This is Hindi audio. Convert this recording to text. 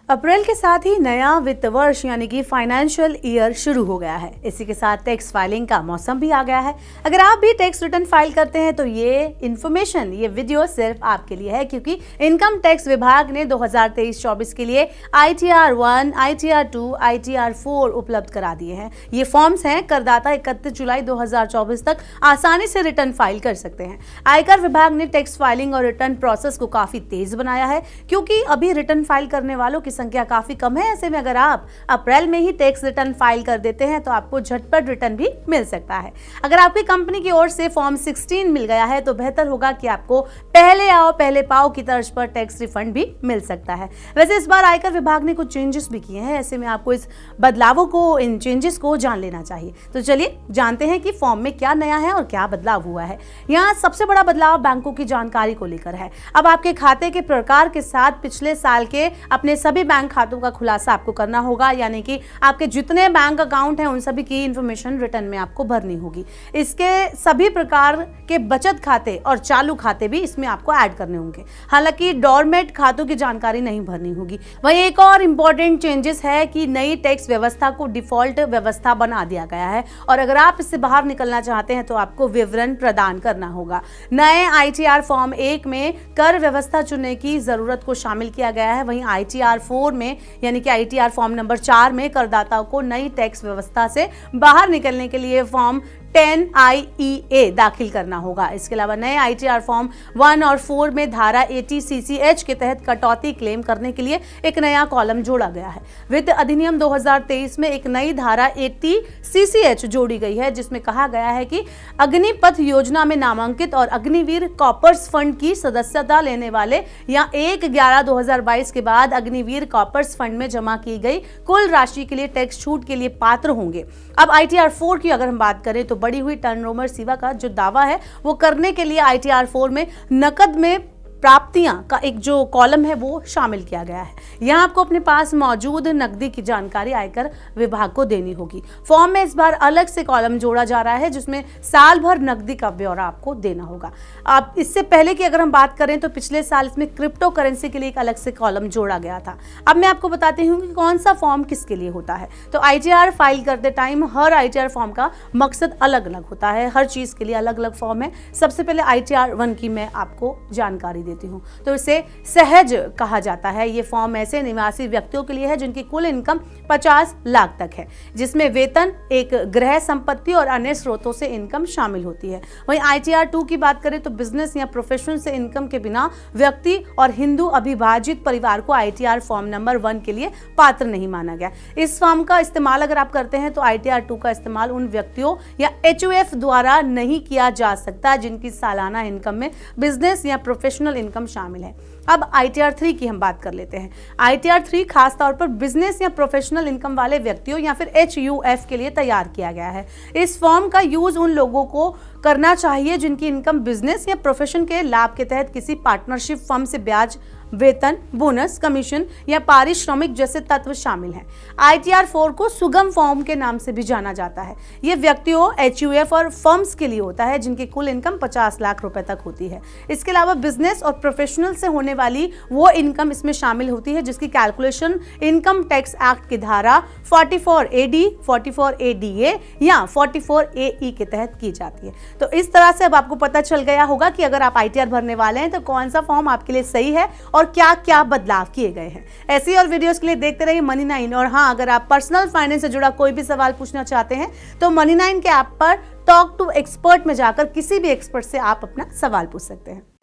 अप्रैल के साथ ही नया वित्त वर्ष यानी कि फाइनेंशियल ईयर शुरू हो गया है। इसी के साथ टैक्स फाइलिंग का मौसम भी आ गया है। अगर आप भी टैक्स रिटर्न फाइल करते हैं तो ये वीडियो सिर्फ आपके लिए है, क्योंकि इनकम टैक्स विभाग ने 2023-24 के लिए ITR 1, ITR 2, ITR 4 उपलब्ध करा दिए हैं। ये फॉर्म्स हैं, करदाता 31 जुलाई 2024 तक आसानी से रिटर्न फाइल कर सकते हैं। आयकर विभाग ने टैक्स फाइलिंग और रिटर्न प्रोसेस को काफी तेज बनाया है, क्योंकि अभी रिटर्न फाइल करने वालों की संख्या काफी कम है। ऐसे में अगर आप अप्रैल में ही टैक्स रिटर्न फाइल कर देते हैं तो आपको झटपट रिटर्न भी मिल सकता है। अगर आपकी कंपनी की ओर से फॉर्म 16 मिल गया है तो बेहतर होगा कि आपको पहले आओ पहले पाओ की तर्ज पर टैक्स रिफंड भी मिल सकता है। वैसे इस बार आयकर विभाग ने कुछ चेंजेस भी किए हैं, ऐसे में आपको इन चेंजेस को जान लेना चाहिए। तो चलिए जानते हैं कि फॉर्म में क्या नया है और क्या बदलाव हुआ है। यहाँ सबसे बड़ा बदलाव बैंकों की जानकारी को लेकर है। अब आपके खाते के प्रकार के साथ पिछले साल के अपने सभी बैंक खातों का खुलासा आपको करना होगा, यानी कि आपके जितने बैंक अकाउंट हैं उन सभी की इंफॉर्मेशन रिटर्न में आपको भरनी होगी। इसके सभी प्रकार के बचत खाते और चालू खाते भी इसमें आपको ऐड करने होंगे। हालांकि डोरमेट खातों की जानकारी नहीं भरनी होगी। वहीं एक और इंपॉर्टेंट चेंजेस है कि नई टैक्स व्यवस्था को डिफॉल्ट व्यवस्था बना दिया गया है और अगर आप इससे बाहर निकलना चाहते हैं तो आपको विवरण प्रदान करना होगा। नए ITR फॉर्म 1 में कर व्यवस्था चुनने की जरूरत को शामिल किया गया है। वहीं ITR 4 में यानी कि ITR फॉर्म नंबर 4 में करदाताओं को नई टैक्स व्यवस्था से बाहर निकलने के लिए फॉर्म 10IEA दाखिल करना होगा। इसके अलावा नए ITR फॉर्म 1 और 4 में धारा 80 CCH के तहत कटौती क्लेम करने के लिए एक नया कॉलम जोड़ा गया है। वित्त अधिनियम 2023 में एक नई धारा 80 CCH जोड़ी गई है, जिसमें कहा गया है कि अग्निपथ योजना में नामांकित और अग्निवीर कॉपर्स फंड की सदस्यता लेने वाले या 1/11/2022 के बाद अग्निवीर कॉपर्स फंड में जमा की गई कुल राशि के लिए टैक्स छूट के लिए पात्र होंगे। अब ITR 4 की अगर हम बात करें तो बढ़ी हुई टर्नओवर सीमा का जो दावा है वो करने के लिए ITR 4 में नकद में प्राप्तियां का एक जो कॉलम है वो शामिल किया गया है। यहां आपको अपने पास मौजूद नकदी की जानकारी आयकर विभाग को देनी होगी। फॉर्म में इस बार अलग से कॉलम जोड़ा जा रहा है, जिसमें साल भर नकदी का ब्यौरा आपको देना होगा। अब इससे पहले की अगर हम बात करें तो पिछले साल इसमें क्रिप्टो करेंसी के लिए एक अलग से कॉलम जोड़ा गया था। अब मैं आपको बताती हूँ कि कौन सा फॉर्म किसके लिए होता है। तो ITR फाइल करते टाइम हर ITR फॉर्म का मकसद अलग अलग होता है, हर चीज के लिए अलग अलग फॉर्म है। सबसे पहले ITR 1 की मैं आपको जानकारी देती हूं। तो इसे सहज कहा जाता है। ये फॉर्म ऐसे निवासी व्यक्तियों के लिए है जिनकी कुल इनकम 50 लाख तक है, जिसमें वेतन, एक गृह संपत्ति और अन्य स्रोतों से इनकम शामिल होती है। वहीं ITR 2 की बात करें तो बिजनेस या प्रोफेशन से इनकम के बिना व्यक्ति और हिंदू अविभाजित परिवार को ITR फॉर्म नंबर 1 के लिए पात्र नहीं माना गया। इस फॉर्म का इस्तेमाल अगर आप करते हैं तो ITR 2 का इस्तेमाल उन व्यक्तियों या HUF द्वारा नहीं किया जा सकता जिनकी सालाना इनकम में बिजनेस या प्रोफेशनल इनकम शामिल है। अब ITR 3 की हम बात कर लेते हैं। ITR 3 खास तौर पर बिजनेस या प्रोफेशनल इनकम वाले व्यक्तियों या फिर HUF के लिए तैयार किया गया है। इस फॉर्म का यूज उन लोगों को करना चाहिए जिनकी इनकम बिजनेस या प्रोफेशन के लाभ के तहत किसी पार्टनरशिप फर्म से ब्याज, वेतन, बोनस, कमीशन या पारिश्रमिक जैसे तत्व शामिल हैं। ITR 4 को सुगम फॉर्म के नाम से भी जाना जाता है। ये व्यक्तियों, HUF और फर्म्स के लिए होता है जिनकी कुल इनकम 50 लाख रुपए तक होती है। इसके अलावा बिजनेस और प्रोफेशनल से होने वाली वो इनकम इसमें शामिल होती है जिसकी कैलकुलेशन इनकम टैक्स एक्ट की धारा 44AD, 44ADA या 44AE के तहत की जाती है। तो इस तरह से अब आपको पता चल गया होगा कि अगर आप ITR भरने वाले हैं तो कौन सा फॉर्म आपके लिए सही है और क्या क्या बदलाव किए गए हैं। ऐसी और वीडियोस के लिए देखते रहिए Money9। और हाँ, अगर आप पर्सनल फाइनेंस से जुड़ा कोई भी सवाल पूछना चाहते हैं तो Money9 के ऐप पर टॉक टू एक्सपर्ट में जाकर किसी भी एक्सपर्ट से आप अपना सवाल पूछ सकते हैं।